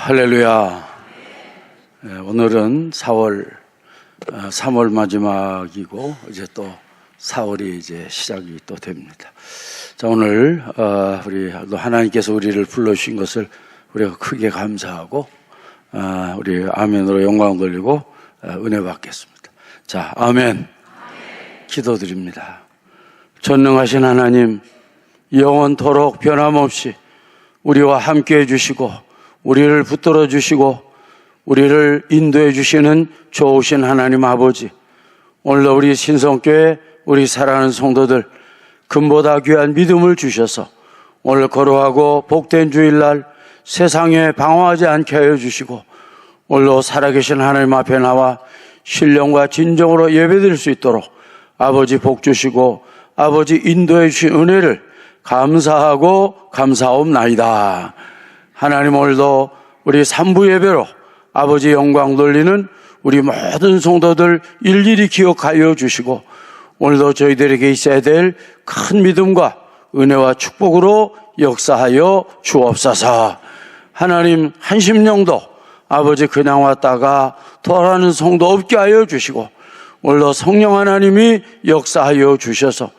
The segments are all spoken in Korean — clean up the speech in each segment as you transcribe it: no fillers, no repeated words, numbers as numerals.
할렐루야. 오늘은 3월 마지막이고 이제 또 4월이 이제 시작이 또 됩니다. 자, 오늘 우리 하나님께서 우리를 불러주신 것을 우리가 크게 감사하고 우리 아멘으로 영광 돌리고 은혜 받겠습니다. 자, 아멘. 기도드립니다. 전능하신 하나님, 영원토록 변함없이 우리와 함께 해주시고 우리를 붙들어 주시고 우리를 인도해 주시는 좋으신 하나님 아버지, 오늘도 우리 신성교회 우리 사랑하는 성도들 금보다 귀한 믿음을 주셔서 오늘 거룩하고 복된 주일날 세상에 방황하지 않게 하여 주시고 오늘도 살아계신 하나님 앞에 나와 신령과 진정으로 예배드릴 수 있도록 아버지 복 주시고 아버지 인도해 주신 은혜를 감사하고 감사옵나이다. 하나님, 오늘도 우리 3부 예배로 아버지 영광 돌리는 우리 모든 성도들 일일이 기억하여 주시고 오늘도 저희들에게 있어야 될 큰 믿음과 은혜와 축복으로 역사하여 주옵소서. 하나님, 한 심령도 아버지 그냥 왔다가 돌아가는 성도 없게 하여 주시고 오늘도 성령 하나님이 역사하여 주셔서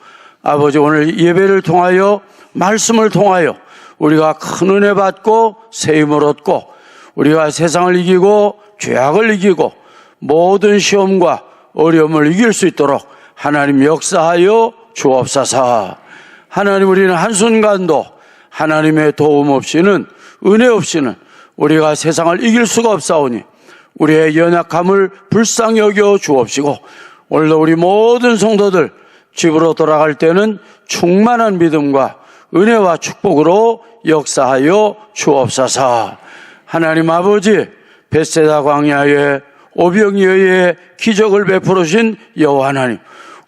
아버지 오늘 예배를 통하여 말씀을 통하여 우리가 큰 은혜 받고 세임을 얻고 우리가 세상을 이기고 죄악을 이기고 모든 시험과 어려움을 이길 수 있도록 하나님 역사하여 주옵소서. 하나님, 우리는 한순간도 하나님의 도움 없이는, 은혜 없이는 우리가 세상을 이길 수가 없사오니 우리의 연약함을 불쌍히 여겨 주옵시고 오늘도 우리 모든 성도들 집으로 돌아갈 때는 충만한 믿음과 은혜와 축복으로 역사하여 주옵소서. 하나님 아버지, 벳세다 광야에 오병이어의 기적을 베풀어 주신 여호와 하나님,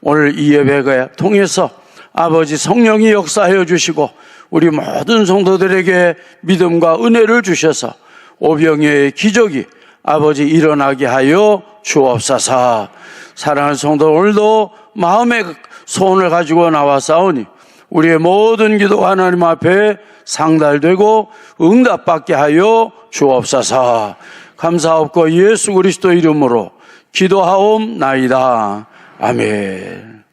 오늘 이 예배를 통해서 아버지 성령이 역사하여 주시고 우리 모든 성도들에게 믿음과 은혜를 주셔서 오병이어의 기적이 아버지 일어나게 하여 주옵소서. 사랑하는 성도, 오늘도 마음의 소원을 가지고 나와싸우니 우리의 모든 기도 하나님 앞에 상달되고 응답받게 하여 주옵소서. 감사하옵고 예수 그리스도 이름으로 기도하옵나이다. 아멘.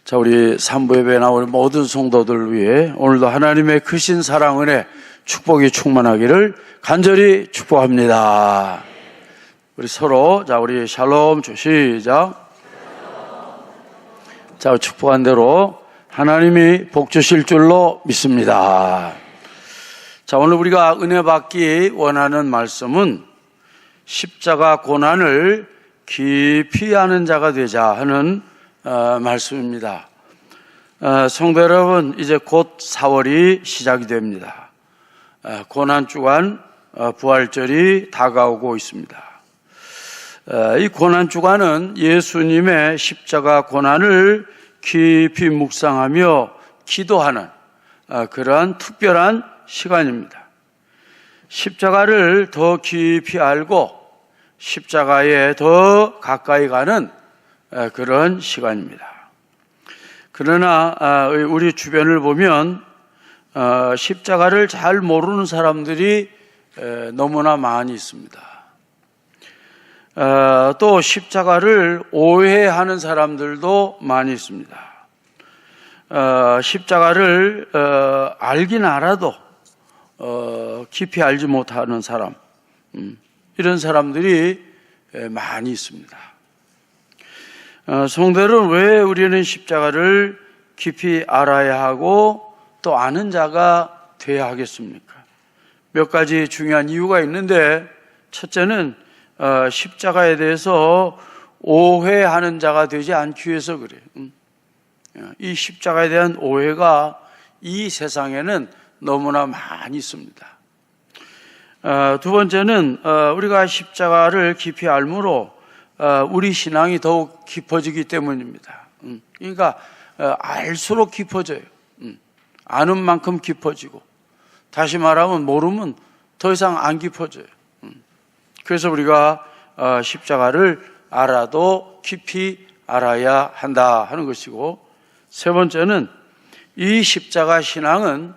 자, 우리 3부 예배에 나올 모든 성도들을 위해 오늘도 하나님의 크신 사랑, 은혜, 축복이 충만하기를 간절히 축복합니다. 우리 서로, 자, 우리 샬롬 시작. 자, 축복한 대로 하나님이 복 주실 줄로 믿습니다. 자, 오늘 우리가 은혜 받기 원하는 말씀은 십자가 고난을 깊이 아는 자가 되자 하는 말씀입니다. 성도 여러분, 이제 곧 4월이 시작이 됩니다. 고난주간 부활절이 다가오고 있습니다. 이 고난주간은 예수님의 십자가 고난을 깊이 묵상하며 기도하는 그러한 특별한 시간입니다. 십자가를 더 깊이 알고 십자가에 더 가까이 가는 그런 시간입니다. 그러나 우리 주변을 보면 십자가를 잘 모르는 사람들이 너무나 많이 있습니다. 또 십자가를 오해하는 사람들도 많이 있습니다. 십자가를 알긴 알아도 깊이 알지 못하는 사람, 이런 사람들이 많이 있습니다. 성도들은 왜 우리는 십자가를 깊이 알아야 하고 또 아는 자가 되어야 하겠습니까? 몇 가지 중요한 이유가 있는데, 첫째는 십자가에 대해서 오해하는 자가 되지 않기 위해서 그래요. 이 십자가에 대한 오해가 이 세상에는 너무나 많이 있습니다. 두 번째는 우리가 십자가를 깊이 알므로 우리 신앙이 더욱 깊어지기 때문입니다. 그러니까 알수록 깊어져요. 아는 만큼 깊어지고, 다시 말하면 모르면 더 이상 안 깊어져요. 그래서 우리가 십자가를 알아도 깊이 알아야 한다 하는 것이고, 세 번째는 이 십자가 신앙은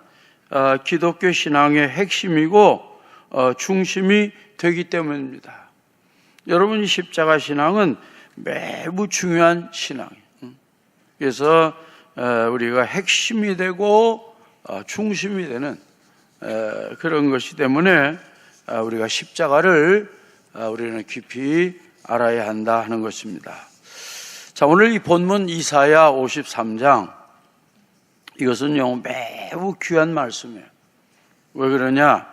기독교 신앙의 핵심이고 중심이 되기 때문입니다. 여러분이 십자가 신앙은 매우 중요한 신앙이에요. 그래서 우리가 핵심이 되고 중심이 되는 그런 것이 때문에 우리가 십자가를 우리는 깊이 알아야 한다 하는 것입니다. 자, 오늘 이 본문 이사야 53장, 이것은요 매우 귀한 말씀이에요. 왜 그러냐?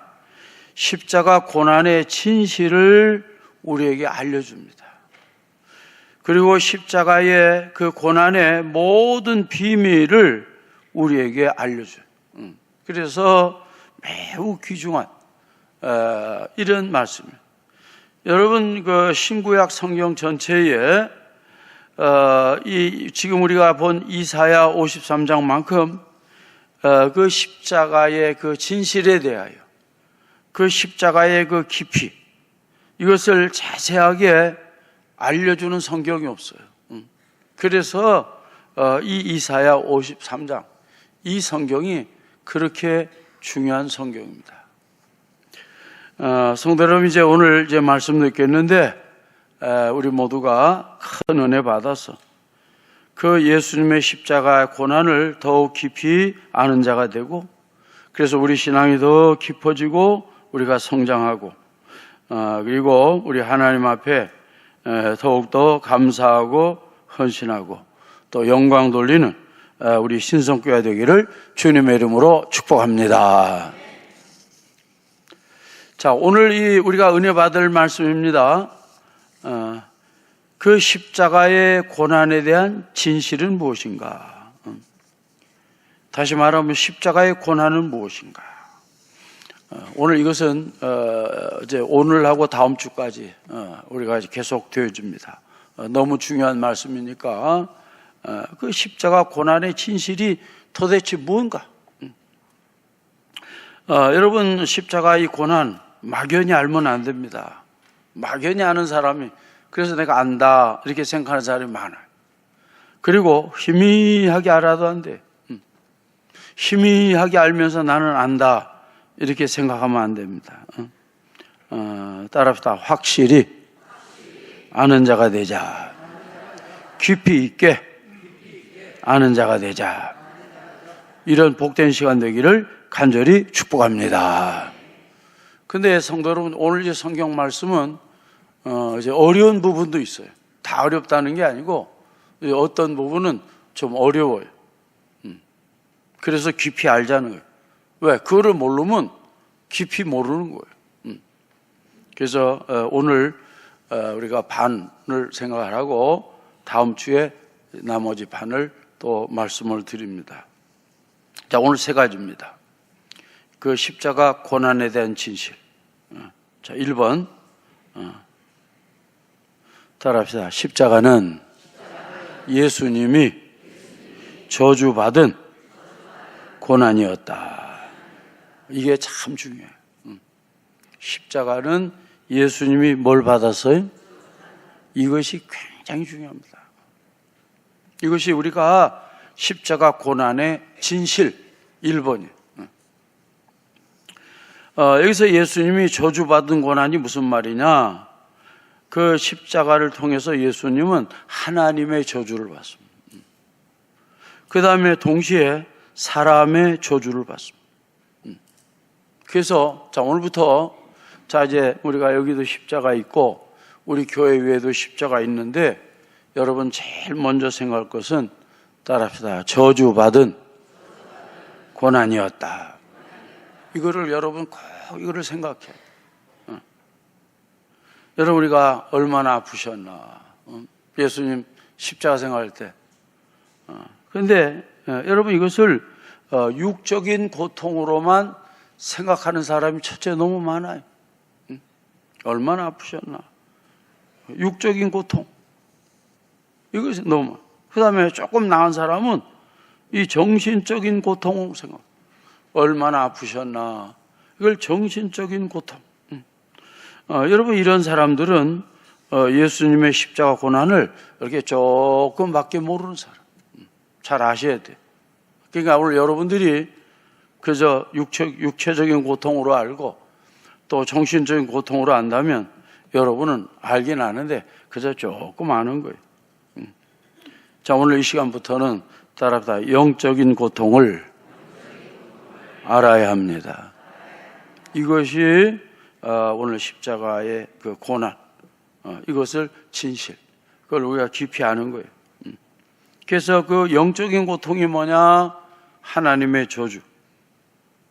십자가 고난의 진실을 우리에게 알려줍니다. 그리고 십자가의 그 고난의 모든 비밀을 우리에게 알려줘요. 그래서 매우 귀중한 이런 말씀이에요. 여러분, 그 신구약 성경 전체에 지금 우리가 본 이사야 53장만큼 그 십자가의 그 진실에 대하여, 그 십자가의 그 깊이, 이것을 자세하게 알려주는 성경이 없어요. 그래서 이 이사야 53장, 이 성경이 그렇게 중요한 성경입니다. 성도 여러분, 이제 오늘 말씀 듣겠는데, 우리 모두가 큰 은혜 받아서 그 예수님의 십자가 고난을 더욱 깊이 아는 자가 되고, 그래서 우리 신앙이 더 깊어지고 우리가 성장하고, 그리고 우리 하나님 앞에 더욱더 감사하고 헌신하고 또 영광 돌리는 우리 신성교회 되기를 주님의 이름으로 축복합니다. 자, 오늘 우리가 은혜 받을 말씀입니다. 그 십자가의 고난에 대한 진실은 무엇인가? 다시 말하면 십자가의 고난은 무엇인가? 오늘 이것은 이제 오늘하고 다음 주까지 우리가 계속 되어집니다. 너무 중요한 말씀이니까 그 십자가 고난의 진실이 도대체 뭔가? 여러분, 십자가 이 고난 막연히 알면 안 됩니다. 막연히 아는 사람이, 그래서 내가 안다 이렇게 생각하는 사람이 많아요. 그리고 희미하게 알아도 안 돼. 희미하게 알면서 나는 안다 이렇게 생각하면 안 됩니다. 따라합시다. 확실히 아는 자가 되자. 깊이 있게 아는 자가 되자. 이런 복된 시간 되기를 간절히 축복합니다. 근데 성도 여러분, 오늘 이제 성경 말씀은 이제 어려운 부분도 있어요. 다 어렵다는 게 아니고 어떤 부분은 좀 어려워요. 그래서 깊이 알자는 거예요. 왜? 그거를 모르면 깊이 모르는 거예요. 그래서 오늘 우리가 반을 생각하고 다음 주에 나머지 반을 또 말씀을 드립니다. 자, 오늘 세 가지입니다. 그 십자가 고난에 대한 진실. 자, 1번. 따라합시다. 십자가는 예수님이 저주받은 고난이었다. 이게 참 중요해요. 십자가는 예수님이 뭘 받았어요? 이것이 굉장히 중요합니다. 이것이 우리가 십자가 고난의 진실 1번이에요. 여기서 예수님이 저주받은 고난이 무슨 말이냐? 그 십자가를 통해서 예수님은 하나님의 저주를 받습니다. 그 다음에 동시에 사람의 저주를 받습니다. 그래서 자, 오늘부터 자, 이제 우리가 여기도 십자가 있고 우리 교회 위에도 십자가 있는데, 여러분 제일 먼저 생각할 것은 따라합시다. 저주받은 고난이었다. 이거를 여러분 꼭 이거를 생각해요. 여러분, 우리가 얼마나 아프셨나. 예수님 십자가 생활할 때. 그런데 여러분, 이것을 육적인 고통으로만 생각하는 사람이 첫째 너무 많아요. 얼마나 아프셨나. 육적인 고통. 이것이 너무. 그 다음에 조금 나은 사람은 이 정신적인 고통을 생각. 얼마나 아프셨나. 이걸 정신적인 고통. 여러분, 이런 사람들은 예수님의 십자가 고난을 이렇게 조금밖에 모르는 사람. 잘 아셔야 돼요. 그러니까 오늘 여러분들이 그저 육체적인 고통으로 알고 또 정신적인 고통으로 안다면 여러분은 알긴 아는데 그저 조금 아는 거예요. 자, 오늘 이 시간부터는 따라다 영적인 고통을 알아야 합니다. 이것이 오늘 십자가의 그 고난, 이것을 진실, 그걸 우리가 깊이 아는 거예요. 그래서 그 영적인 고통이 뭐냐? 하나님의 저주,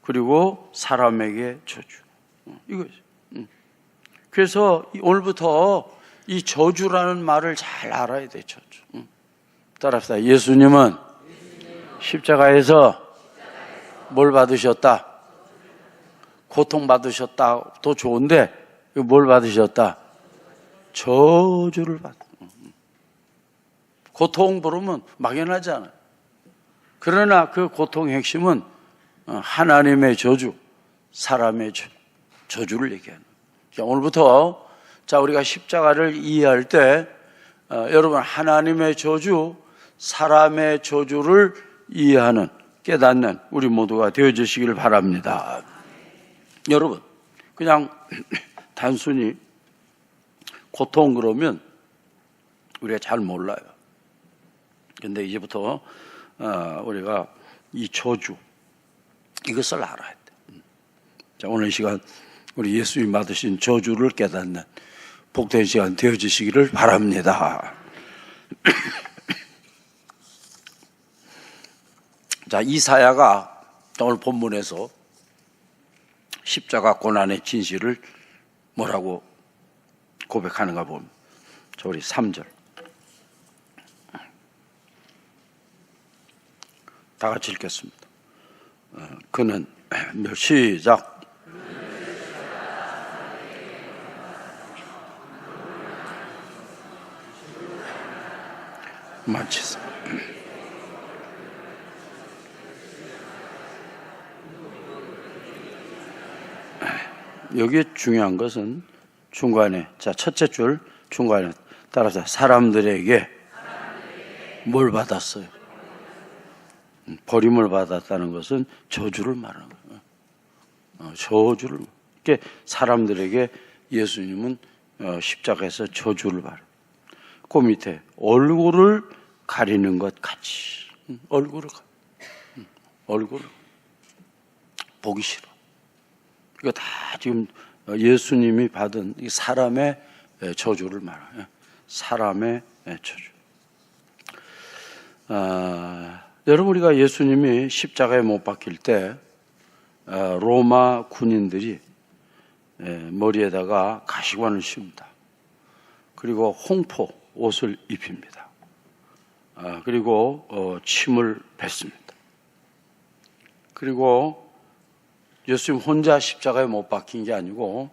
그리고 사람에게 저주. 이거죠. 그래서 오늘부터 이 저주라는 말을 잘 알아야 돼, 저주. 따라합시다. 예수님은 십자가에서 뭘 받으셨다? 고통받으셨다. 도 좋은데, 뭘 받으셨다? 저주를 받. 고통 부르면 막연하지 않아요. 그러나 그 고통의 핵심은 하나님의 저주, 사람의 저주를 얘기하는 거예요. 오늘부터 자, 우리가 십자가를 이해할 때 여러분 하나님의 저주, 사람의 저주를 이해하는, 깨닫는 우리 모두가 되어주시기를 바랍니다. 여러분, 그냥 단순히 고통 그러면 우리가 잘 몰라요. 근데 이제부터 우리가 이 저주, 이것을 알아야 돼. 자, 오늘 이 시간 우리 예수님 받으신 저주를 깨닫는 복된 시간 되어주시기를 바랍니다. 자, 이사야가 오늘 본문에서 십자가 고난의 진실을 뭐라고 고백하는가 보면, 자, 우리 3절 다 같이 읽겠습니다. 그는 시작. 마치겠습니다. 여기에 중요한 것은 중간에, 자, 첫째 줄 중간에 따라서 사람들에게 뭘 받았어요? 버림을 받았다는 것은 저주를 말하는 거예요. 저주를. 그러니까 사람들에게 예수님은 십자가에서 저주를 받아요. 그 밑에 얼굴을 가리는 것 같이. 얼굴을 보기 싫어. 이거 다 지금 예수님이 받은 이 사람의 저주를 말해요. 사람의 저주. 여러분, 우리가 예수님이 십자가에 못 박힐 때 로마 군인들이 머리에다가 가시관을 씌웁니다. 그리고 홍포 옷을 입힙니다. 그리고 침을 뱉습니다. 그리고 예수님 혼자 십자가에 못 박힌 게 아니고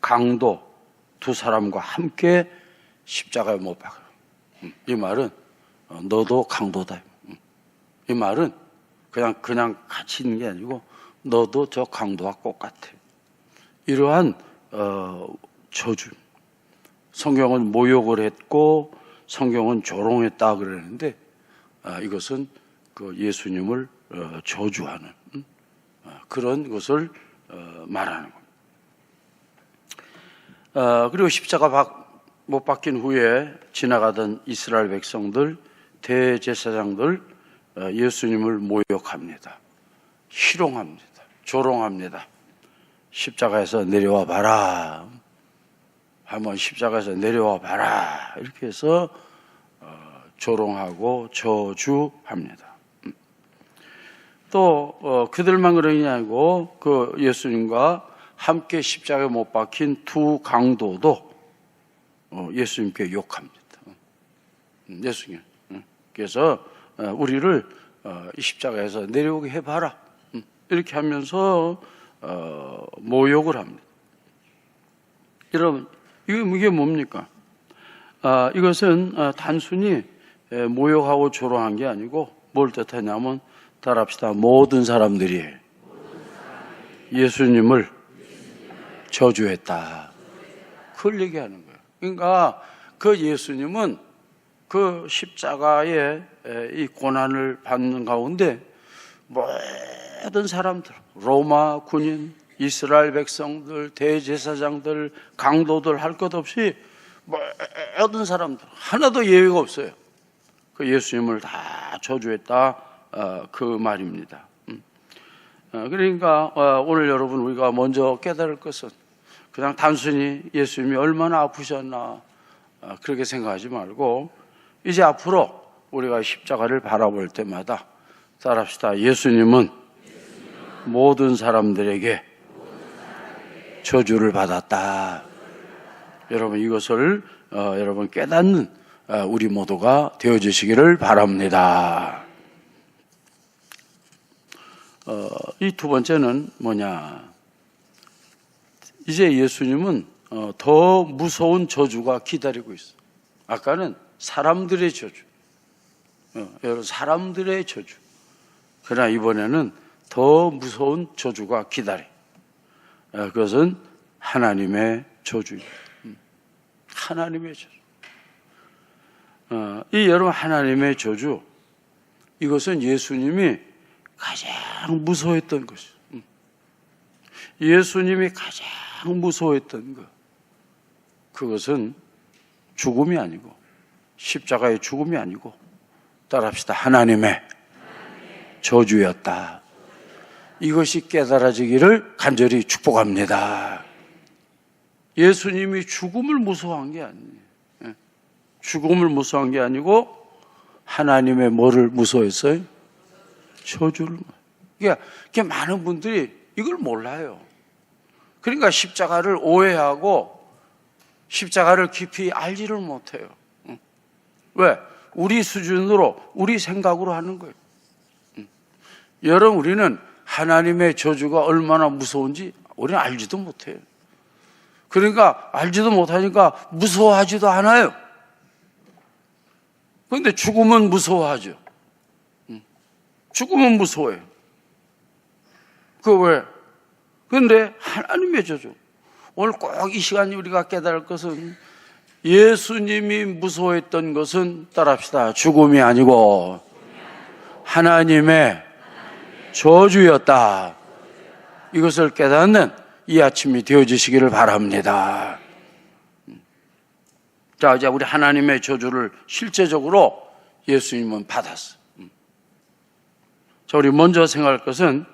강도 두 사람과 함께 십자가에 못 박혀요. 이 말은 너도 강도다. 이 말은 그냥 같이 있는 게 아니고 너도 저 강도와 똑같아. 이러한 저주. 성경은 모욕을 했고 성경은 조롱했다 그러는데 이것은 그 예수님을 저주하는 그런 것을 말하는 겁니다. 그리고 십자가 못 박힌 후에 지나가던 이스라엘 백성들, 대제사장들 예수님을 모욕합니다. 희롱합니다. 조롱합니다. 십자가에서 내려와 봐라. 한번 십자가에서 내려와 봐라. 이렇게 해서 조롱하고 저주합니다. 또 그들만 그러니 아니고 그 예수님과 함께 십자가에 못 박힌 두 강도도 예수님께 욕합니다. 예수님. 그래서 우리를 이 십자가에서 내려오게 해봐라. 이렇게 하면서 모욕을 합니다. 여러분, 이게 뭡니까? 이것은 단순히 모욕하고 조롱한 게 아니고 뭘 뜻하냐면, 따라합시다. 모든 사람들이 예수님을 저주했다. 그걸 얘기하는 거예요. 그러니까 그 예수님은 그 십자가의 이 고난을 받는 가운데 모든 사람들, 로마 군인, 이스라엘 백성들, 대제사장들, 강도들 할 것 없이 모든 사람들 하나도 예외가 없어요. 그 예수님을 다 저주했다, 그 말입니다. 그러니까 오늘 여러분 우리가 먼저 깨달을 것은 그냥 단순히 예수님이 얼마나 아프셨나 그렇게 생각하지 말고 이제 앞으로 우리가 십자가를 바라볼 때마다 따라합시다. 예수님은 모든 사람들에게 저주를 받았다. 여러분 이것을 여러분 깨닫는 우리 모두가 되어주시기를 바랍니다. 이 두 번째는 뭐냐? 이제 예수님은 더 무서운 저주가 기다리고 있어. 아까는 사람들의 저주, 여러분 사람들의 저주. 그러나 이번에는 더 무서운 저주가 기다려. 그것은 하나님의 저주입니다. 하나님의 저주. 이 여러분 하나님의 저주, 이것은 예수님이 가장 무서워했던 것이죠. 예수님이 가장 무서워했던 것, 그것은 죽음이 아니고 십자가의 죽음이 아니고 따라합시다. 하나님의 저주였다. 이것이 깨달아지기를 간절히 축복합니다. 예수님이 죽음을 무서워한 게 아니에요. 죽음을 무서워한 게 아니고 하나님의 뭐를 무서워했어요? 저주를. 그러니까 많은 분들이 이걸 몰라요. 그러니까 십자가를 오해하고 십자가를 깊이 알지를 못해요. 왜? 우리 수준으로, 우리 생각으로 하는 거예요. 여러분, 우리는 하나님의 저주가 얼마나 무서운지 우리는 알지도 못해요. 그러니까 알지도 못하니까 무서워하지도 않아요. 그런데 죽음은 무서워하죠. 죽음은 무서워해요. 그 왜? 그런데 하나님의 저주. 오늘 꼭 이 시간에 우리가 깨달을 것은 예수님이 무서워했던 것은 따라합시다. 죽음이 아니고 하나님의 저주였다. 이것을 깨닫는 이 아침이 되어지시기를 바랍니다. 자, 이제 우리 하나님의 저주를 실제적으로 예수님은 받았어요. 자, 우리 먼저 생각할 것은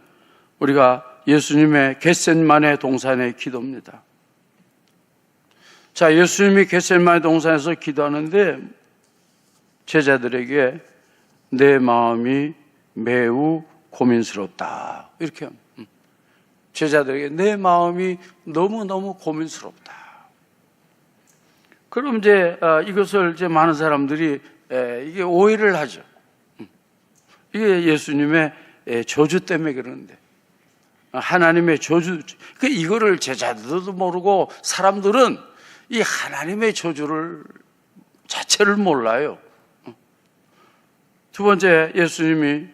우리가 예수님의 겟세마네 동산의 기도입니다. 자, 예수님이 겟세마네 동산에서 기도하는데 제자들에게 내 마음이 매우 고민스럽다. 이렇게 합니다. 제자들에게 내 마음이 너무너무 고민스럽다. 그럼 이제 이것을 이제 많은 사람들이 이게 오해를 하죠. 이게 예수님의 저주 때문에 그러는데 하나님의 저주, 이거를 제자들도 모르고 사람들은 이 하나님의 저주를 자체를 몰라요. 두 번째, 예수님이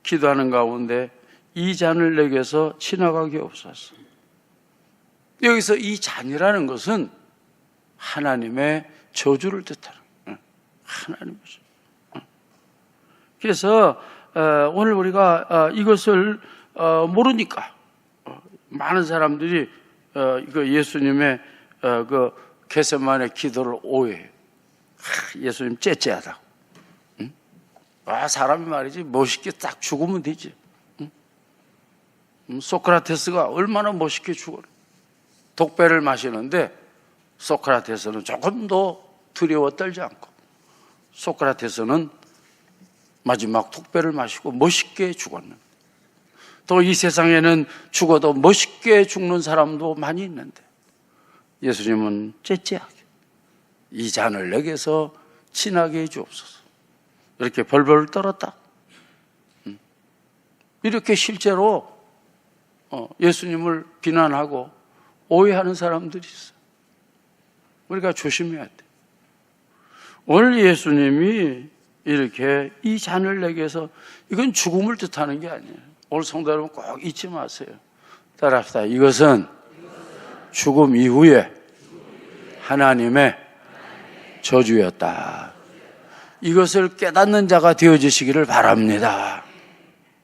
기도하는 가운데 이 잔을 내게서 지나가게 없었어. 여기서 이 잔이라는 것은 하나님의 저주를 뜻하는 하나님의 저주. 그래서 오늘 우리가 이것을 모르니까 많은 사람들이 이거 예수님의 그 겟세마네 기도를 오해해요. 예수님 째째하다고. 사람이 말이지 멋있게 딱 죽으면 되지. 소크라테스가 얼마나 멋있게 죽어요. 독배를 마시는데 소크라테스는 조금도 두려워 떨지 않고 소크라테스는 마지막 독배를 마시고 멋있게 죽었는데 또 이 세상에는 죽어도 멋있게 죽는 사람도 많이 있는데 예수님은 째째하게 이 잔을 내게서 지나게 해 주옵소서. 이렇게 벌벌 떨었다. 이렇게 실제로 예수님을 비난하고 오해하는 사람들이 있어요. 우리가 조심해야 돼. 오늘 예수님이 이렇게 이 잔을 내게서 이건 죽음을 뜻하는 게 아니에요. 오늘 성도 여러분 꼭 잊지 마세요. 따라합시다. 이것은 죽음 이후에 하나님의 저주였다. 이것을 깨닫는 자가 되어지시기를 바랍니다.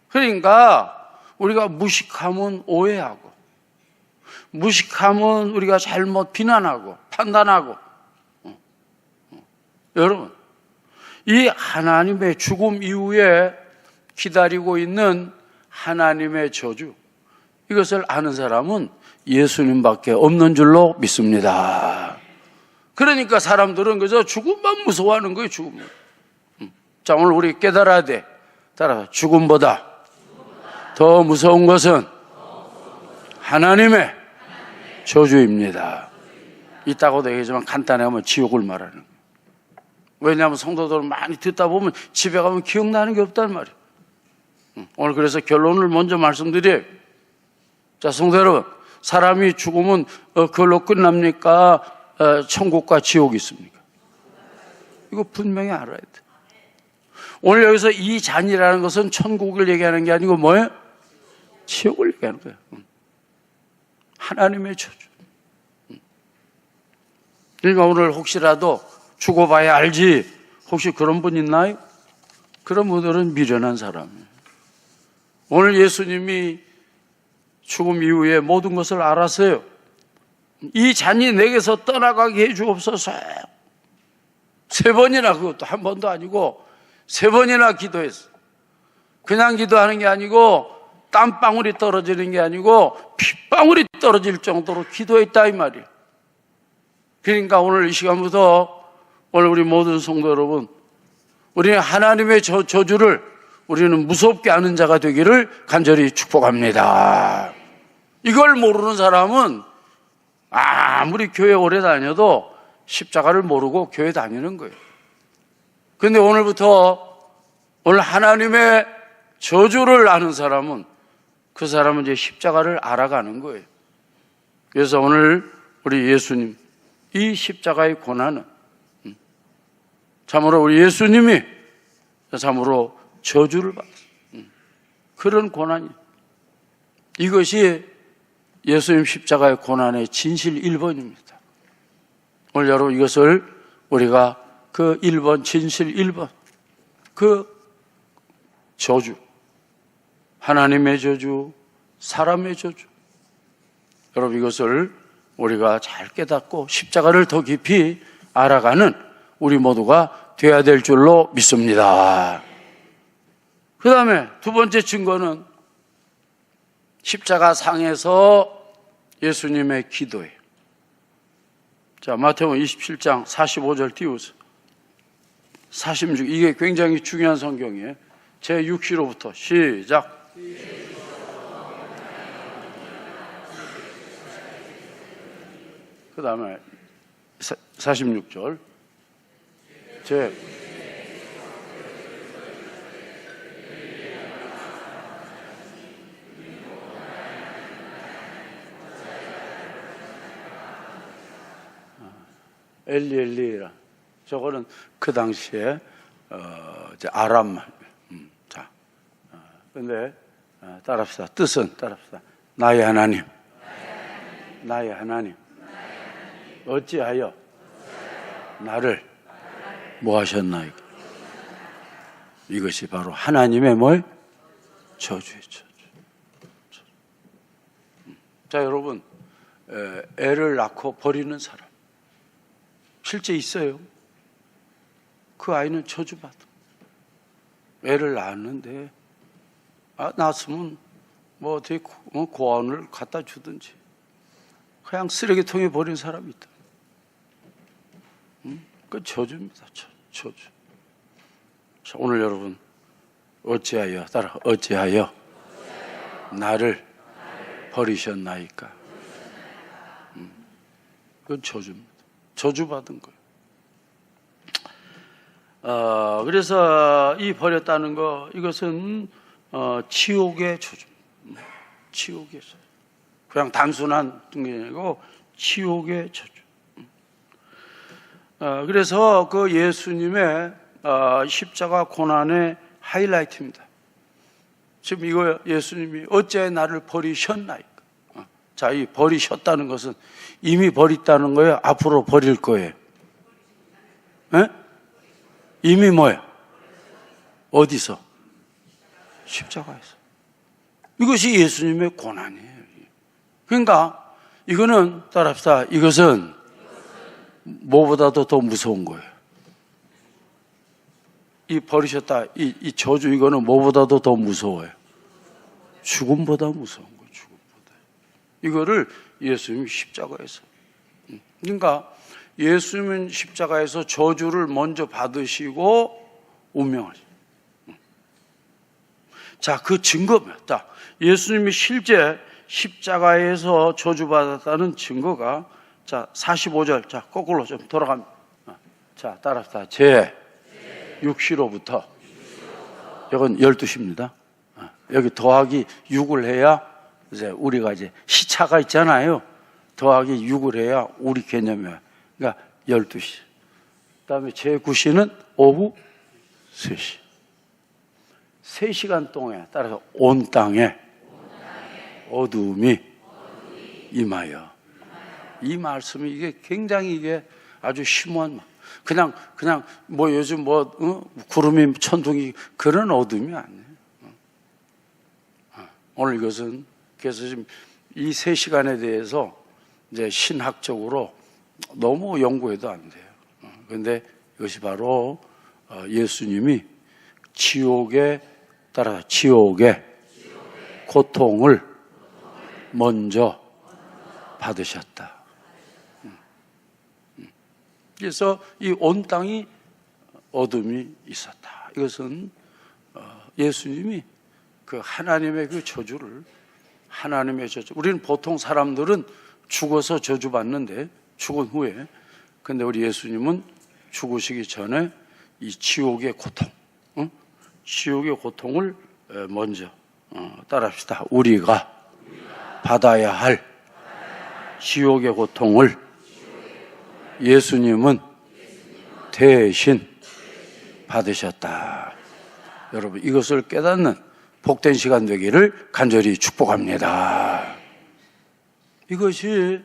그러니까 우리가 무식하면 오해하고 무식하면 우리가 잘못 비난하고 판단하고. 여러분, 이 하나님의 죽음 이후에 기다리고 있는 하나님의 저주, 이것을 아는 사람은 예수님밖에 없는 줄로 믿습니다. 그러니까 사람들은 그저 죽음만 무서워하는 거예요, 죽음을. 자, 오늘 우리 깨달아야 돼. 따라서 죽음보다 더 무서운 것은 하나님의 저주입니다. 있다고도 얘기하지만 간단히 하면 지옥을 말하는 거예요. 왜냐하면 성도들을 많이 듣다 보면 집에 가면 기억나는 게 없단 말이에요. 오늘 그래서 결론을 먼저 말씀드려요. 자, 성도 여러분, 사람이 죽으면 그걸로 끝납니까? 천국과 지옥이 있습니까? 이거 분명히 알아야 돼. 오늘 여기서 이 잔이라는 것은 천국을 얘기하는 게 아니고 뭐예요? 지옥을 얘기하는 거예요. 하나님의 저주. 그러니까 오늘 혹시라도 죽어봐야 알지, 혹시 그런 분 있나요? 그런 분들은 미련한 사람이에요. 오늘 예수님이 죽음 이후에 모든 것을 알았어요. 이 잔이 내게서 떠나가게 해주옵소서. 3번이나, 그것도 한 번도 아니고 3번이나 기도했어요. 그냥 기도하는 게 아니고 땀방울이 떨어지는 게 아니고 핏방울이 떨어질 정도로 기도했다, 이 말이에요. 그러니까 오늘 이 시간부터 오늘 우리 모든 성도 여러분, 우리는 하나님의 저주를 우리는 무섭게 아는 자가 되기를 간절히 축복합니다. 이걸 모르는 사람은 아무리 교회 오래 다녀도 십자가를 모르고 교회 다니는 거예요. 그런데 오늘 하나님의 저주를 아는 사람은 그 사람은 이제 십자가를 알아가는 거예요. 그래서 오늘 우리 예수님, 이 십자가의 고난은 참으로 우리 예수님이 참으로 저주를 받았어요. 그런 고난이, 이것이 예수님 십자가의 고난의 진실 1번입니다. 오늘 여러분, 이것을 우리가 그 1번, 진실 1번, 그 저주, 하나님의 저주, 사람의 저주, 여러분 이것을 우리가 잘 깨닫고 십자가를 더 깊이 알아가는 우리 모두가 되어야 될 줄로 믿습니다. 그 다음에 두 번째 증거는 십자가 상에서 예수님의 기도예요. 자, 마태복음 27장 45절 띄우세요. 46, 이게 굉장히 중요한 성경이에요. 제 6시로부터 시작. 그 다음에 46절 제 엘리엘리라, 저거는 그 당시에 이제 아람 말. 자, 근데 따라합시다. 뜻은 따라합시다. 나의 하나님, 나의 하나님, 어찌하여 나를 뭐 하셨나이까? 이것이 바로 하나님의 뭘? 저주의 저주. 자, 여러분, 애를 낳고 버리는 사람 실제 있어요. 그 아이는 저주받아. 애를 낳았는데 낳았으면 뭐 어떻게 고아원을 갖다 주든지 그냥 쓰레기통에 버린 사람이 있다. 그 저주입니다. 저주. 자, 오늘 여러분, 어찌하여, 따라, 어찌하여 나를 버리셨나이까? 그건 저주입니다. 저주받은 거예요. 그래서 이 버렸다는 거, 이것은 치욕의 저주. 치욕의 저주. 그냥 단순한 게 아니고 치욕의 저주. 그래서 그 예수님의 십자가 고난의 하이라이트입니다. 지금 이거 예수님이 어째 나를 버리셨나이까? 자, 이 버리셨다는 것은 이미 버렸다는 거예요? 앞으로 버릴 거예요? 에? 이미 뭐예요? 어디서? 십자가에서. 이것이 예수님의 고난이에요. 그러니까 이거는 따라합시다. 이것은 뭐보다도 더 무서운 거예요. 이 버리셨다. 이 저주 이거는 뭐보다도 더 무서워요. 죽음보다 무서운 거예요. 죽음보다. 이거를 예수님이 십자가에서. 그러니까 예수님은 십자가에서 저주를 먼저 받으시고 운명을. 자, 그 증거입니다. 예수님이 실제 십자가에서 저주받았다는 증거가 자 45절 자 거꾸로 좀 돌아갑니다. 자 따라합시다. 제 6시로부터 이건 12시입니다. 여기 더하기 6을 해야 이제 우리가 이제 시차가 있잖아요. 더하기 6을 해야 우리 개념이에요. 그러니까 12시. 그다음에 제 9시는 오후 3시. 3시간 동안에 따라서 온 땅에 어둠이 임하여. 이 말씀이 이게 굉장히 이게 아주 심오한 그냥 뭐 요즘 뭐 구름이 천둥이 그런 어둠이 아니에요. 오늘 이것은 그래서 지금 이 3시간에 대해서 이제 신학적으로 너무 연구해도 안 돼요. 그런데 이것이 바로 예수님이 지옥의 고통을 먼저 받으셨다. 그래서 이 온 땅이 어둠이 있었다. 이것은 예수님이 그 하나님의 그 저주를 우리는 보통 사람들은 죽어서 저주받는데 죽은 후에 근데 우리 예수님은 죽으시기 전에 이 지옥의 고통, 지옥의 고통을 먼저 따라합시다. 우리가 받아야 할 지옥의 고통을 예수님은 대신 받으셨다. 여러분 이것을 깨닫는 복된 시간 되기를 간절히 축복합니다. 이것이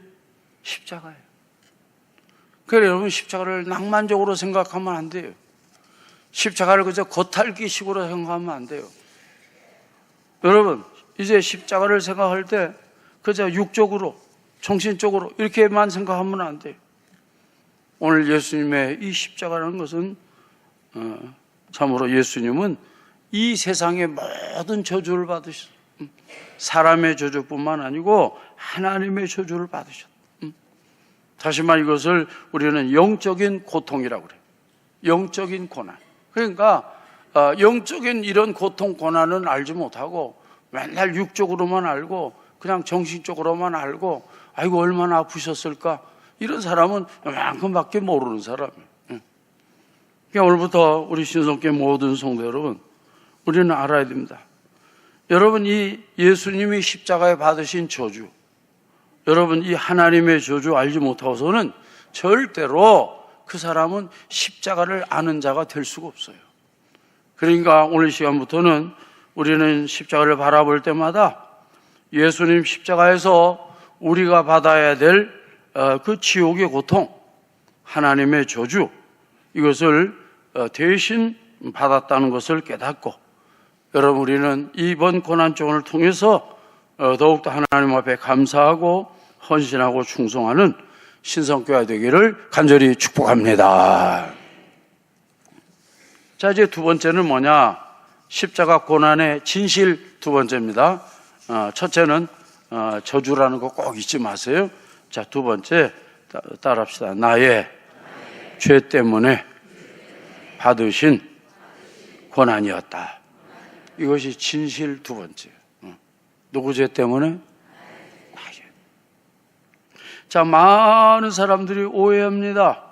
십자가예요. 그래서 여러분 십자가를 낭만적으로 생각하면 안 돼요. 십자가를 그저 겉핥기식으로 생각하면 안 돼요. 여러분 이제 십자가를 생각할 때 그저 육적으로 정신적으로 이렇게만 생각하면 안 돼요. 오늘 예수님의 이 십자가라는 것은 참으로 예수님은 이 세상의 모든 저주를 받으셨어요. 사람의 저주뿐만 아니고 하나님의 저주를 받으셨어요. 다시 말 이것을 우리는 영적인 고통이라고 그래요. 영적인 고난. 그러니까 영적인 이런 고통 고난은 알지 못하고 맨날 육적으로만 알고 그냥 정신적으로만 알고 아이고 얼마나 아프셨을까 이런 사람은 이만큼밖에 모르는 사람이에요. 그러니까 오늘부터 우리 신성교회 모든 성도 여러분 우리는 알아야 됩니다. 여러분 이 예수님이 십자가에 받으신 저주 여러분 이 하나님의 저주 알지 못하고서는 절대로 그 사람은 십자가를 아는 자가 될 수가 없어요. 그러니까 오늘 시간부터는 우리는 십자가를 바라볼 때마다 예수님 십자가에서 우리가 받아야 될 그 지옥의 고통, 하나님의 저주 이것을 대신 받았다는 것을 깨닫고 여러분 우리는 이번 고난종을 통해서 더욱더 하나님 앞에 감사하고 헌신하고 충성하는 신성교회 되기를 간절히 축복합니다. 자 이제 두 번째는 뭐냐? 십자가 고난의 진실 두 번째입니다. 첫째는 저주라는 거 꼭 잊지 마세요. 자, 두 번째 따라합시다. 나의 죄 때문에 받으신 고난이었다. 이것이 진실 두 번째. 누구 죄 때문에? 자, 많은 사람들이 오해합니다.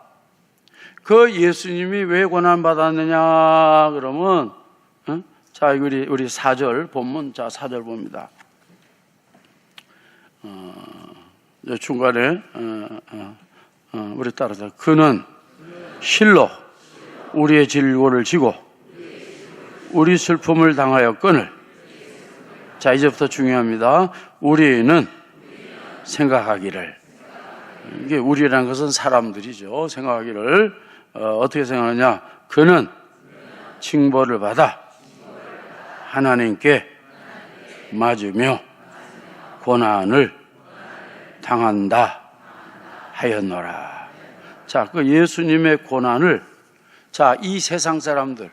그 예수님이 왜 고난 받았느냐? 그러면 자, 우리 4절 본문 자 4절 봅니다. 중간에 우리 따라서 그는 실로 우리의 질고를 지고 우리 슬픔을 당하였거늘. 자 이제부터 중요합니다. 우리는 생각하기를 이게 우리라는 것은 사람들이죠. 생각하기를 어떻게 생각하냐? 그는 징벌을 받아 하나님께 맞으며 고난을 당한다 하였노라. 자, 그 예수님의 고난을, 자, 이 세상 사람들,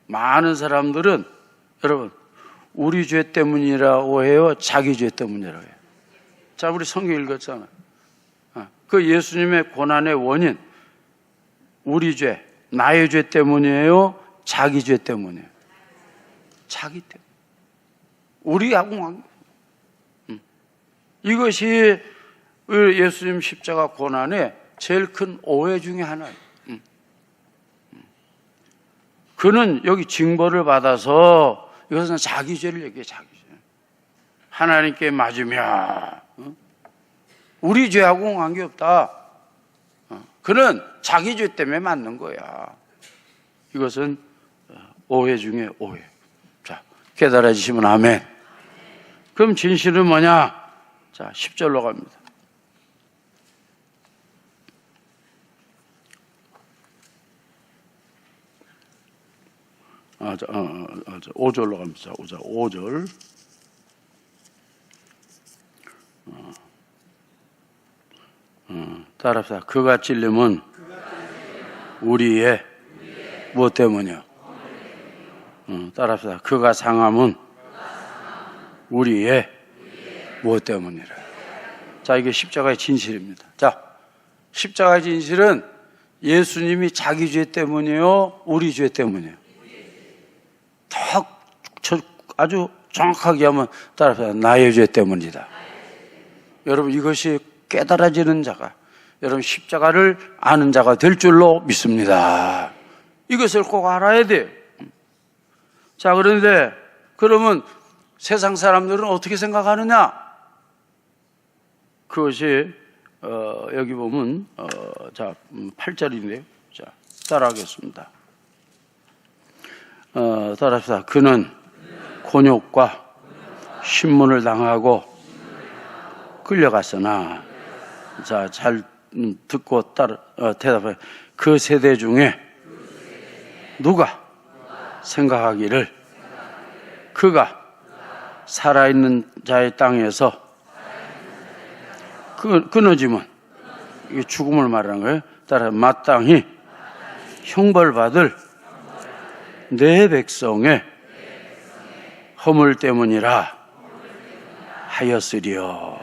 많은 사람들은 여러분 우리 죄 때문이라고 해요, 자기 죄 때문이라고 해요. 자, 우리 성경 읽었잖아요. 그 예수님의 고난의 원인, 우리 죄, 나의 죄 때문이에요, 자기 죄 때문이에요? 자기 때문에. 우리하고 이것이 예수님 십자가 고난의 제일 큰 오해 중에 하나예요. 그는 여기 징벌을 받아서 이것은 자기 죄를 얘기해, 자기 죄. 하나님께 맞으며 우리 죄하고 관계없다. 그는 자기 죄 때문에 맞는 거야. 이것은 오해 중에 오해. 자, 깨달아지시면 아멘. 그럼 진실은 뭐냐? 자, 10절로 갑니다. 자, 5절로 갑니다. 5절. 따라합시다. 그가 찔림은 우리의 무엇 때문이요? 따라합시다. 그가 상함은 우리의 무엇 때문이라. 자, 이게 십자가의 진실입니다. 자, 십자가의 진실은 예수님이 자기 죄 때문이요, 우리 죄 때문이요? 아주 정확하게 하면 따라합시다. 나의 죄 때문이다. 여러분, 이것이 깨달아지는 자가, 여러분 십자가를 아는 자가 될 줄로 믿습니다. 이것을 꼭 알아야 돼요. 자, 그런데 그러면 세상 사람들은 어떻게 생각하느냐? 그것이 여기 보면 자, 8절인데요. 자, 따라하겠습니다. 따라합시다. 그는 곤욕과 신문을 당하고 끌려갔으나, 자, 잘 듣고 대답해. 그 세대 중에 누가 생각하기를 그가 살아있는 자의 땅에서 끊어지면, 이게 죽음을 말하는 거예요. 따라 마땅히 형벌받을 내 백성의 허물 때문이라 하였으리요.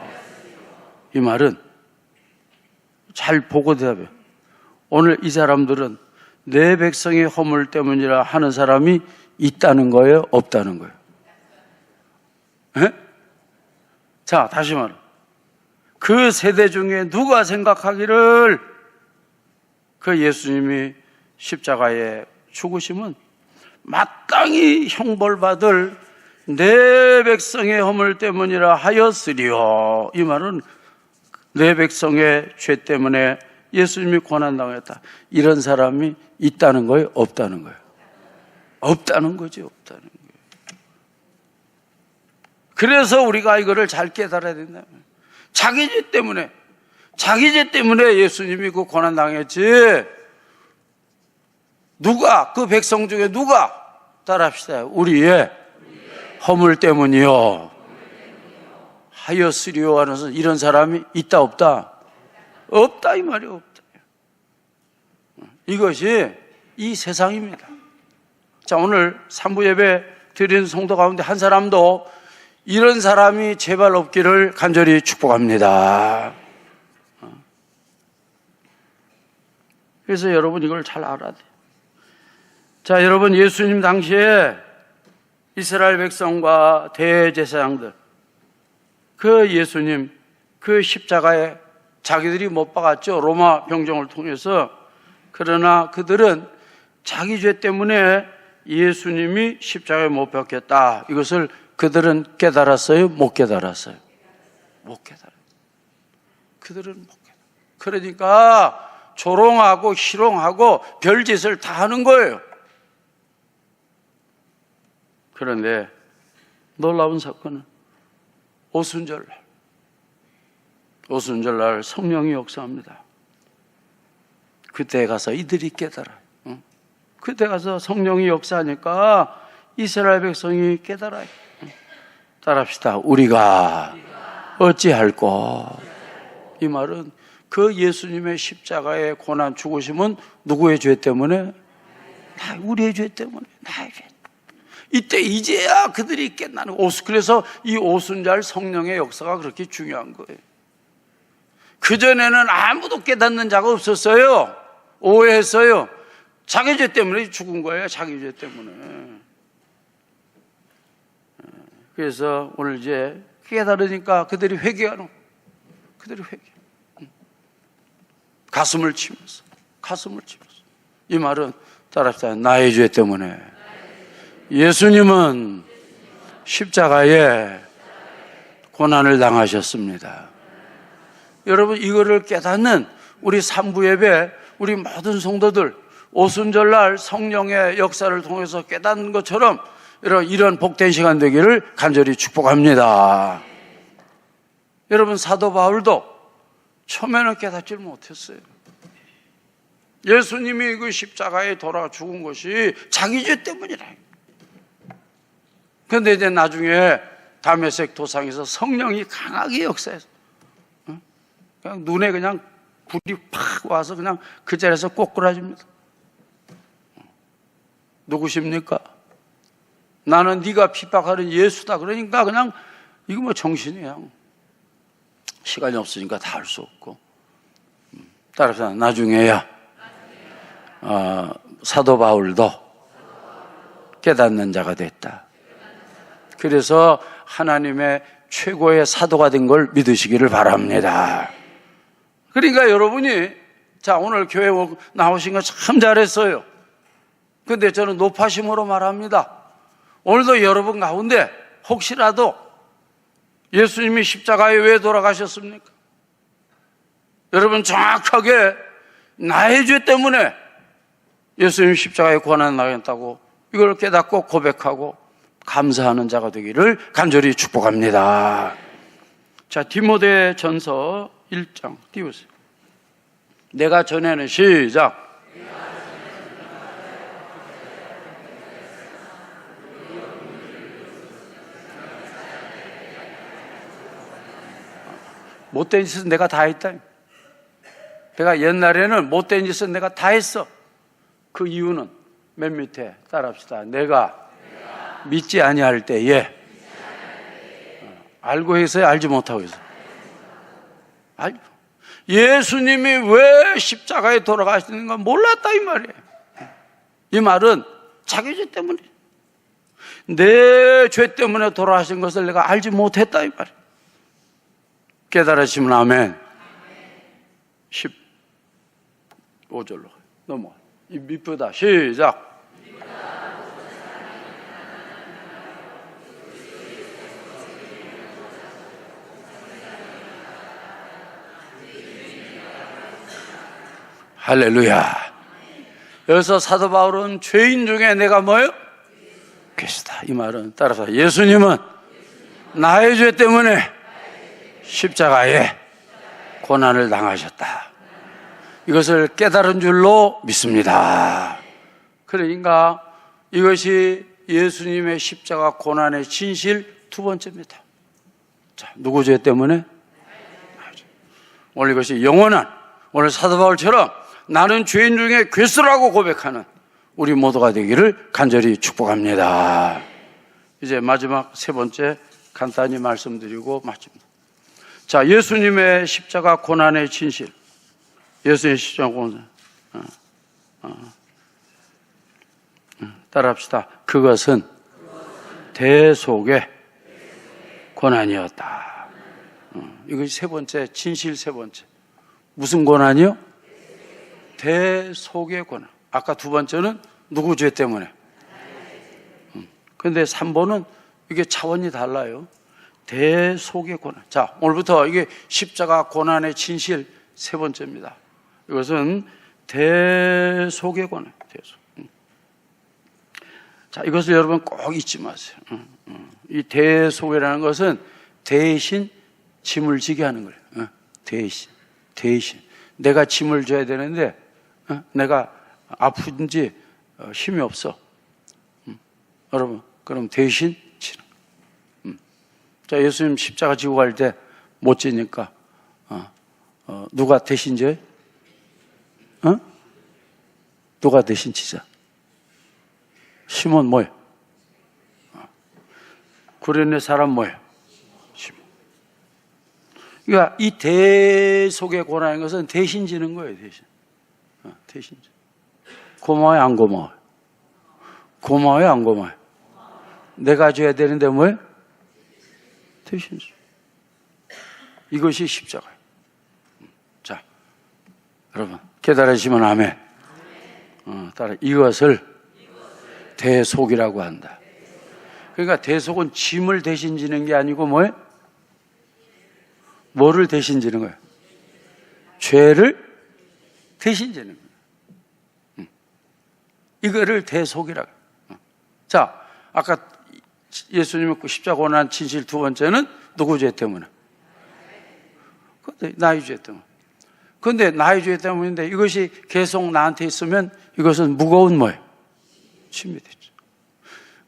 이 말은 잘 보고 대답해요. 오늘 이 사람들은 내 백성의 허물 때문이라 하는 사람이 있다는 거예요, 없다는 거예요? 에? 자, 다시 말해. 그 세대 중에 누가 생각하기를 그 예수님이 십자가에 죽으심은 마땅히 형벌받을 내 백성의 허물 때문이라 하였으리요. 이 말은 내 백성의 죄 때문에 예수님이 고난당했다. 이런 사람이 있다는 거예요, 없다는 거예요? 없다는 거죠, 없다는 거예요. 그래서 우리가 이거를 잘 깨달아야 된다. 자기 죄 때문에 예수님이 그 고난당했지. 누가, 그 백성 중에 누가? 따라합시다. 우리의 허물 때문이요 하였으리요 하면서 이런 사람이 있다, 없다? 없다, 이 말이 없다. 이것이 이 세상입니다. 자, 오늘 3부 예배 드리는 성도 가운데 한 사람도 이런 사람이 제발 없기를 간절히 축복합니다. 그래서 여러분 이걸 잘 알아야 돼요. 자, 여러분, 예수님 당시에 이스라엘 백성과 대제사장들, 그 예수님, 그 십자가에 자기들이 못 박았죠. 로마 병정을 통해서. 그러나 그들은 자기 죄 때문에 예수님이 십자가에 못 박혔다. 이것을 그들은 깨달았어요? 못 깨달았어요? 못 깨달았어요. 그들은 못 깨달았어요. 그러니까 조롱하고 희롱하고 별짓을 다 하는 거예요. 그런데 놀라운 사건은 오순절날 성령이 역사합니다. 그때 가서 이들이 깨달아요. 그때 가서 성령이 역사하니까 이스라엘 백성이 깨달아요. 따라합시다. 우리가 어찌할꼬? 이 말은 그 예수님의 십자가의 고난 죽으심은 누구의 죄 때문에? 우리의 죄 때문에, 나의 죄. 이때 이제야 그들이 깨닫는 오순. 그래서 이 오순절 성령의 역사가 그렇게 중요한 거예요. 그전에는 아무도 깨닫는 자가 없었어요. 오해했어요. 자기 죄 때문에 죽은 거예요. 자기 죄 때문에. 그래서 오늘 이제 깨달으니까 그들이 회개하는, 그들이 회개. 가슴을 치면서. 이 말은 따라합시다. 나의 죄 때문에. 예수님은 십자가에 고난을 당하셨습니다. 여러분, 이거를 깨닫는 우리 삼부 예배, 우리 모든 성도들 오순절날 성령의 역사를 통해서 깨닫는 것처럼 이런 복된 시간 되기를 간절히 축복합니다. 여러분, 사도 바울도 처음에는 깨닫지 못했어요. 예수님이 그 십자가에 돌아 죽은 것이 자기 죄 때문이라. 그런데 이제 나중에 다메섹 도상에서 성령이 강하게 역사해서 그냥 눈에 그냥 불이 팍 와서 그냥 그 자리에서 꼬꾸라집니다. 누구십니까? 나는 네가 핍박하는 예수다. 그러니까 그냥 이거 뭐 정신이야. 시간이 없으니까 다 할 수 없고. 따라서 나중에야 사도 바울도 깨닫는 자가 됐다. 그래서 하나님의 최고의 사도가 된 걸 믿으시기를 바랍니다. 그러니까 여러분이 자, 오늘 교회 나오신 거 참 잘했어요. 근데 저는 높아심으로 말합니다. 오늘도 여러분 가운데 혹시라도 예수님이 십자가에 왜 돌아가셨습니까? 여러분 정확하게 나의 죄 때문에 예수님 십자가에 고난 당했다고 이걸 깨닫고 고백하고 감사하는 자가 되기를 간절히 축복합니다. 자, 디모데 전서 1장 띄우세요. 내가 전에는 시작. 못된 짓은 내가 다 했다. 내가 옛날에는 못된 짓은 내가 다 했어. 그 이유는 맨 밑에 따라합시다. 내가 믿지 아니할 때에 알고 해서요, 알지 못하고 해서. 예수님이 왜 십자가에 돌아가시는 건 몰랐다 이 말이에요. 이 말은 자기 죄 때문에, 내 죄 때문에 돌아가신 것을 내가 알지 못했다 이 말이에요. 깨달으시면 아멘. 15절로 넘어가. 이 밑보다 시작. 할렐루야. 여기서 사도 바울은 죄인 중에 내가 뭐예요? 괴수다. 이 말은 따라서 예수님은 나의 죄 때문에 십자가에 고난을 당하셨다. 이것을 깨달은 줄로 믿습니다. 그러니까 이것이 예수님의 십자가 고난의 진실 두 번째입니다. 자, 누구 죄 때문에? 오늘 이것이 영원한, 오늘 사도 바울처럼 나는 죄인 중에 괴수라고 고백하는 우리 모두가 되기를 간절히 축복합니다. 이제 마지막 세 번째 간단히 말씀드리고 마칩니다. 자, 예수님의 십자가 고난의 진실. 예수님의 십자가 고난. 따라합시다. 그것은 대속의 고난이었다. 이것이 세 번째, 진실 세 번째. 무슨 고난이요? 대속의 고난. 아까 두 번째는 누구 죄 때문에? 그런데 3번은 이게 차원이 달라요. 대속의 고난. 자, 오늘부터 이게 십자가 고난의 진실 세 번째입니다. 이것은 대속의 고난. 대속. 자, 이것을 여러분 꼭 잊지 마세요. 이 대속이라는 것은 대신 짐을 지게 하는 거예요. 대신. 내가 짐을 져야 되는데 내가 아픈지 힘이 없어. 여러분, 그럼 대신 지는. 자, 예수님 십자가 지고 갈 때 못 지니까 누가 대신 져요? 누가 대신 치자? 시몬 뭐예요? 구레네 사람 뭐예요? 시몬. 그러니까 이 대속의 고난인 것은 대신 지는 거예요, 대신. 대신 지. 고마워요, 안 고마워요? 고마워요, 안 고마워요? 내가 줘야 되는데 뭐예요? 대신 지. 이것이 십자가예요. 자, 여러분 깨달으시면 아멘. 따라 이것을 대속이라고 한다. 그러니까 대속은 짐을 대신 지는 게 아니고 뭐예요? 뭐를 대신 지는 거예요? 죄를 대신 지는 거예요. 이거를 대속이라고. 자, 아까 예수님의 십자가 고난 진실 두 번째는 누구 죄 때문에? 나의 죄 때문에. 그런데 나의 죄 때문인데 이것이 계속 나한테 있으면 이것은 무거운 뭐예요? 짐이 되죠.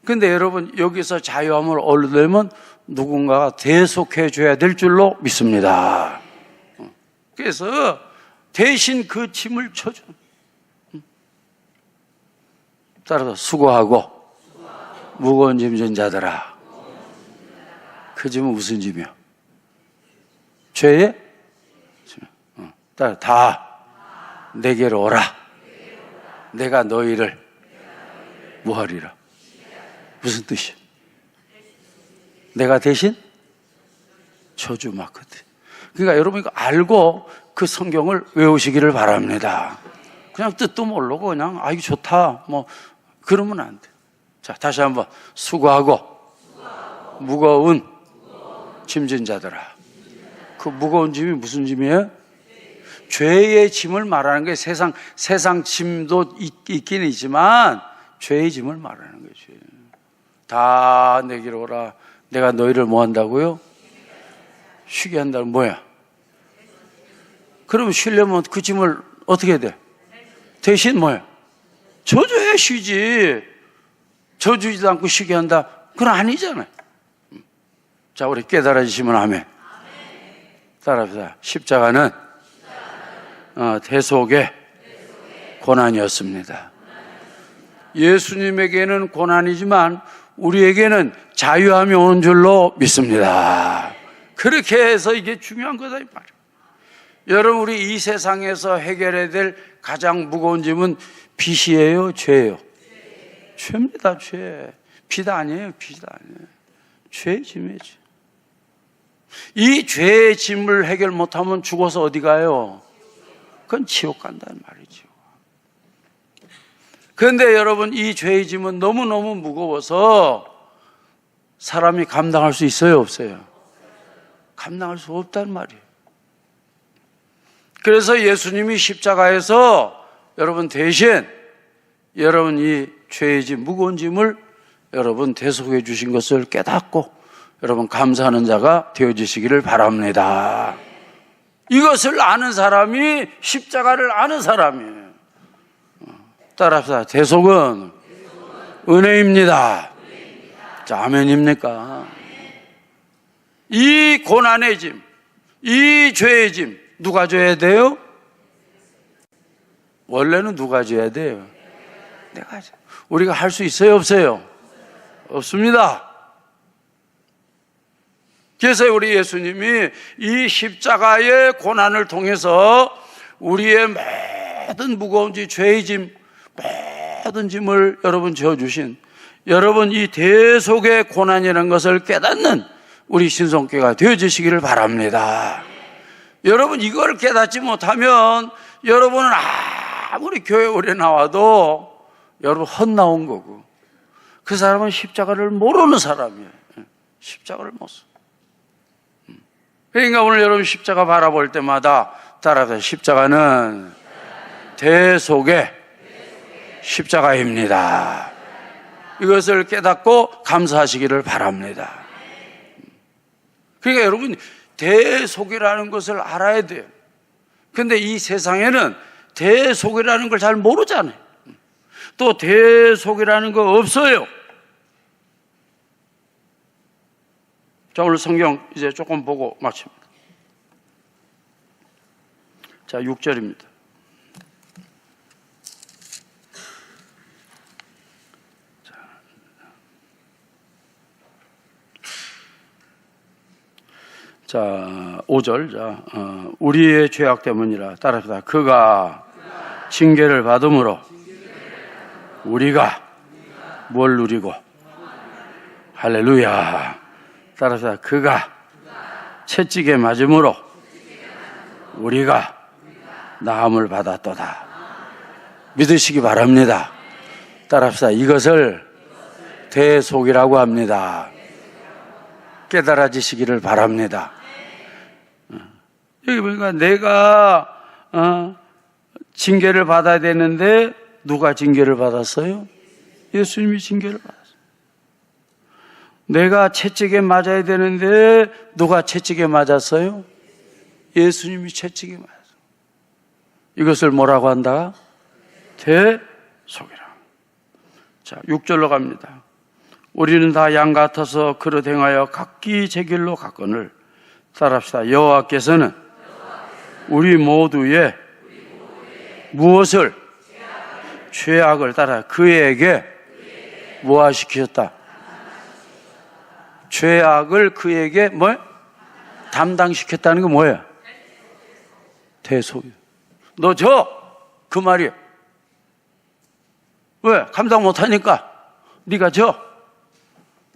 그런데 여러분 여기서 자유함을 얻으려면 누군가가 대속해 줘야 될 줄로 믿습니다. 그래서 대신 그 짐을 쳐줘. 따라서 수고하고 무거운 짐 진 자들아. 그 짐은 무슨 짐이요? 죄의 짐. 따라 다 내게로 오라. 내가 너희를 뭐하리라? 무슨 뜻이야? 내가 대신 저주 맞거든. 그러니까 여러분 이거 알고 그 성경을 외우시기를 바랍니다. 그냥 뜻도 모르고 그냥 이거 좋다 뭐 그러면 안 돼. 자, 다시 한번 수고하고 무거운 짐진 자들아. 그 무거운 짐이 무슨 짐이에요? 죄의 짐을 말하는 게 세상 짐도 있긴 있지만 죄의 짐을 말하는 거지. 다 내게로 오라. 내가 너희를 뭐 한다고요? 쉬게 한다는 뭐야? 그러면 쉬려면 그 짐을 어떻게 해야 돼? 대신 뭐야? 저주해 쉬지. 저주지도 않고 쉬게 한다. 그건 아니잖아요. 자, 우리 깨달아지시면 아멘. 따라합시다. 십자가는 대속의 고난이었습니다. 예수님에게는 고난이지만 우리에게는 자유함이 오는 줄로 믿습니다. 그렇게 해서 이게 중요한 거다 이 말이에요. 여러분 우리 이 세상에서 해결해야 될 가장 무거운 짐은 빚이에요, 죄예요? 죄입니다, 죄. 빚 아니에요, 빚 아니에요. 죄의 짐이지. 이 죄의 짐을 해결 못하면 죽어서 어디 가요? 그건 지옥 간다는 말이죠. 그런데 여러분 이 죄의 짐은 너무너무 무거워서 사람이 감당할 수 있어요, 없어요? 감당할 수 없단 말이에요. 그래서 예수님이 십자가에서 여러분 대신 여러분 이 죄의 짐, 무거운 짐을 여러분 대속해 주신 것을 깨닫고 여러분 감사하는 자가 되어지시기를 바랍니다. 이것을 아는 사람이 십자가를 아는 사람이에요. 따라합시다. 대속은 은혜입니다. 자, 아멘입니까? 이 고난의 짐, 이 죄의 짐 누가 져야 돼요? 원래는 누가 져야 돼요? 내가 져. 우리가 할 수 있어요, 없어요? 없습니다. 그래서 우리 예수님이 이 십자가의 고난을 통해서 우리의 모든 무거운 짐, 죄의 짐, 모든 짐을 여러분 져주신 여러분 이 대속의 고난이라는 것을 깨닫는 우리 신성교회가 되어주시기를 바랍니다. 여러분 이걸 깨닫지 못하면 여러분은 아무리 교회 오래 나와도 여러분 헛나온 거고 그 사람은 십자가를 모르는 사람이에요. 십자가를 못 써. 그러니까 오늘 여러분 십자가 바라볼 때마다 따라서 십자가는 대속의 십자가입니다. 이것을 깨닫고 감사하시기를 바랍니다. 그러니까 여러분 대속이라는 것을 알아야 돼요. 그런데 이 세상에는 대속이라는 걸 잘 모르잖아요. 또 대속이라는 거 없어요. 자, 오늘 성경 이제 조금 보고 마칩니다. 자, 6절입니다. 자, 5절. 자, 우리의 죄악 때문이라. 따라합시다. 그가 징계를 받음으로 우리가 뭘 누리고. 할렐루야. 따라합시다. 그가 채찍에 맞음으로 우리가 나음을 받았도다. 믿으시기 바랍니다. 따라합시다. 이것을 대속이라고 합니다. 깨달아지시기를 바랍니다. 여기 보니까 내가 징계를 받아야 되는데 누가 징계를 받았어요? 예수님이 징계를 받았어요. 내가 채찍에 맞아야 되는데 누가 채찍에 맞았어요? 예수님이 채찍에 맞았어요. 이것을 뭐라고 한다? 대속이라. 자, 6절로 갑니다. 우리는 다 양 같아서 그릇 행하여 각기 제 길로 갔거늘. 따라합시다. 여호와께서는 우리 모두의 무엇을? 죄악을 따라 그에게 무엇시키셨다? 죄악을 그에게 담당시켰다는 게 뭐예요? 대속이에요. 너 그 말이에요. 왜? 감당 못하니까 네가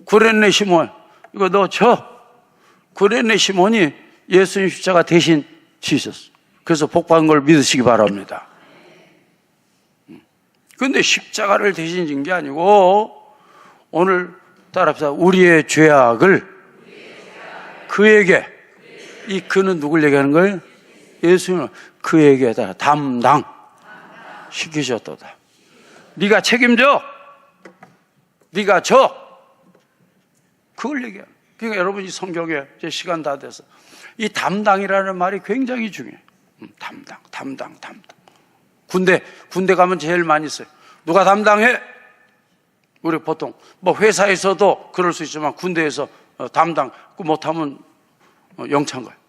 구레네 시몬, 이거 너 구레네 시몬이 예수님 십자가 대신 지셨어. 그래서 복받은 걸 믿으시기 바랍니다. 근데 십자가를 대신 진 게 아니고 오늘 따라합시다. 우리의 죄악을 그에게, 이 그는 누굴 얘기하는 거예요? 예수님은 그에게 담당 시키셨도다. 네가 책임져. 네가 그걸 얘기해요. 그러니까 여러분 이 성경에 제 시간 다 돼서 이 담당이라는 말이 굉장히 중요해요. 담당. 군대 가면 제일 많이 써요. 누가 담당해? 우리 보통 회사에서도 그럴 수 있지만 군대에서 담당 못하면 영창 가요.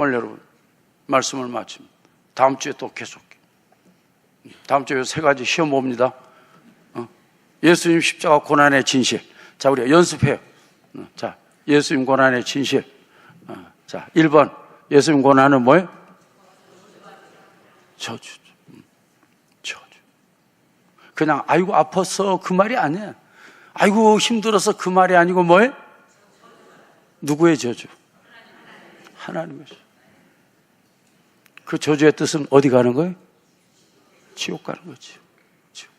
오늘 여러분 말씀을 마칩니다. 다음 주에 또 계속. 다음 주에 3가지 시험 봅니다. 예수님 십자가 고난의 진실. 자, 우리 연습해요. 자, 예수님 고난의 진실. 자, 1번. 예수님 고난은 뭐예요? 저주. 그냥 아이고 아팠어 그 말이 아니야. 아이고 힘들어서 그 말이 아니고 뭐예요? 누구의 저주? 하나님의 저주. 그 저주의 뜻은 어디 가는 거예요? 지옥 가는 거지. 지옥.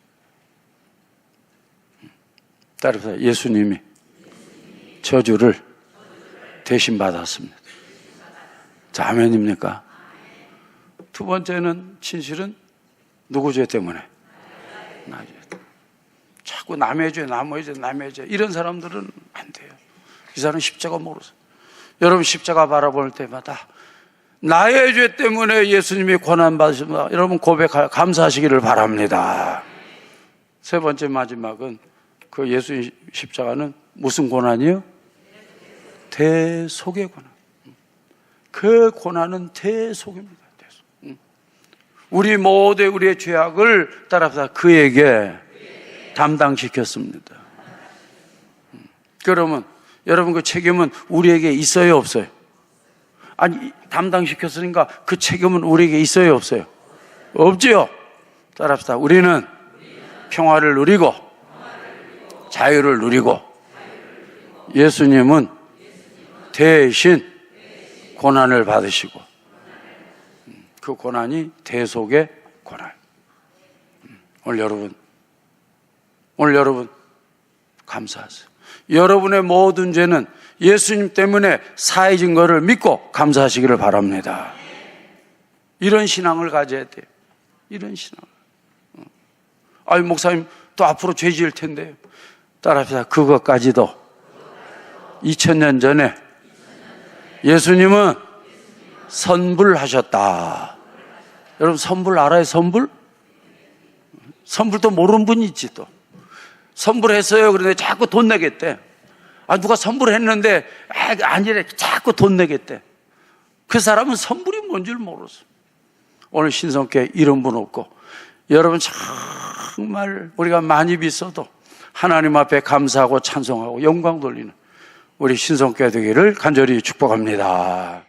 따라서 예수님이 저주를 대신 받았습니다. 자, 아멘입니까? 두 번째는 진실은 누구 죄 때문에? 나의 죄. 자꾸 남의 죄 이런 사람들은 안 돼요. 이 사람은 십자가 모르세요. 여러분 십자가 바라볼 때마다 나의 죄 때문에 예수님이 고난받으십니다. 여러분 감사하시기를 바랍니다. 세 번째 마지막은 그 예수님 십자가는 무슨 고난이요? 대속의 고난. 그 고난은 대속입니다. 대속. 우리 모두의 우리의 죄악을 따라서 그에게 담당시켰습니다. 그러면 여러분 그 책임은 우리에게 있어요, 없어요? 아니, 담당시켰으니까 그 책임은 우리에게 있어요, 없어요? 없지요. 따라합시다. 우리는 평화를 누리고 자유를 누리고 예수님은 대신 고난을 받으시고 그 고난이 대속의 고난. 오늘 여러분 감사하세요. 여러분의 모든 죄는 예수님 때문에 사해진 것을 믿고 감사하시기를 바랍니다. 이런 신앙을 가져야 돼요. 이런 신앙. 아니 목사님 또 앞으로 죄 지을 텐데 따라합시다. 그것까지도 2000년 전에 예수님은 선불하셨다. 여러분 선불 알아요? 선불도 모르는 분이 있지 또. 선불했어요. 그런데 자꾸 돈 내겠대. 누가 선불했는데 아니래. 자꾸 돈 내겠대. 그 사람은 선물이 뭔 줄 모르죠. 오늘 신성교회 이런 분 없고, 여러분 정말 우리가 많이 빚어도 하나님 앞에 감사하고 찬송하고 영광 돌리는 우리 신성교회 되기를 간절히 축복합니다.